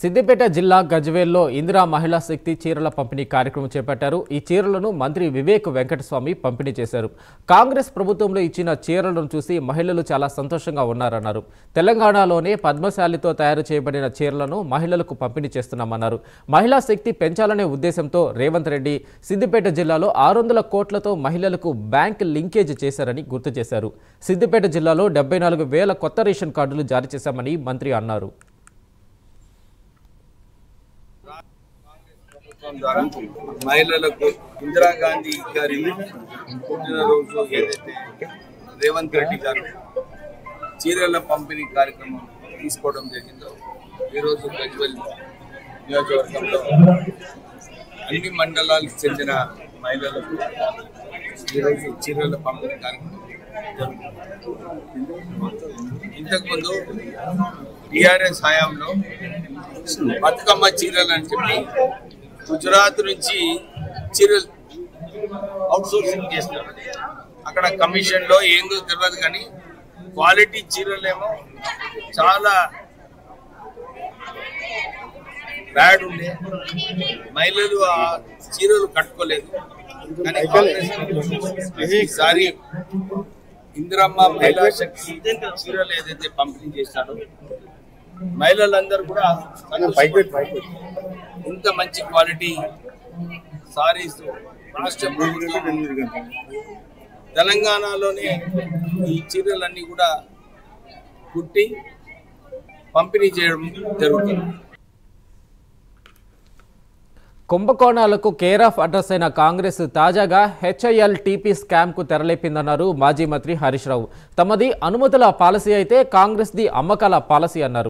సిద్దిపేట జిల్లా గజ్వేల్లో ఇందిరా మహిళా శక్తి చీరల పంపిణీ కార్యక్రమం చేపట్టారు. ఈ చీరలను మంత్రి వివేక్ వెంకటస్వామి పంపిణీ చేశారు. కాంగ్రెస్ ప్రభుత్వంలో ఇచ్చిన చీరలను చూసి మహిళలు చాలా సంతోషంగా ఉన్నారన్నారు. తెలంగాణలోనే పద్మశాలితో తయారు చేయబడిన చీరలను మహిళలకు పంపిణీ చేస్తున్నామన్నారు. మహిళా శక్తి పెంచాలనే ఉద్దేశంతో రేవంత్ రెడ్డి సిద్దిపేట జిల్లాలో 600 కోట్లతో మహిళలకు బ్యాంక్ లింకేజ్ చేశారని గుర్తు చేశారు. సిద్దిపేట జిల్లాలో 74,000 కొత్త రేషన్ కార్డులు జారీ చేశామని మంత్రి అన్నారు. ద్వారా మహిళలకు ఇందిరాగాంధీ గారి పుట్టినరోజు ఏదైతే రేవంత్ రెడ్డి గారు చీరల పంపిణీ కార్యక్రమం తీసుకోవడం జరిగిందో ఈరోజు గజ్వేల్ నియోజకవర్గంలో అన్ని మండలాలకు చెందిన మహిళలకు ఈరోజు చీరల పంపిణీ కార్యక్రమం జరుగుతుంది. ఇంతకుముందు టీఆర్ఎస్ హయాంలో బతుకమ్మ చీరలు అని చెప్పి గుజరాత్ నుంచి చీరలు అవుట్సోర్సింగ్ చేస్తారు. అక్కడ కమిషన్లో ఏందో తెలియదు కానీ క్వాలిటీ చీరలేమో చాలా బ్యాడ్ ఉండే, మహిళలు ఆ చీరలు కట్టుకోలేదు. కానీ కాంగ్రెస్ ఈసారి ఇందిరమ్మ మహిళా శక్తి చీరలు ఏదైతే పంపిణీ చేస్తారో మహిళలందరూ కూడా ఇంత మంచి క్వాలిటీ సారీస్ రాష్ట్ర ప్రభుత్వం తెలంగాణలోనే ఈ చీరలన్నీ కూడా కుట్టి పంపిణీ చేయడం జరుగుతుంది. కుంభకోణాలకు కేర్ ఆఫ్ అడ్రస్ అయిన కాంగ్రెస్ తాజాగా HILTP స్కామ్కు తెరలేపిందన్నారు మాజీ మంత్రి హరీష్ రావు. తమది అనుమతుల పాలసీ అయితే కాంగ్రెస్ది అమ్మకాల పాలసీ అన్నారు.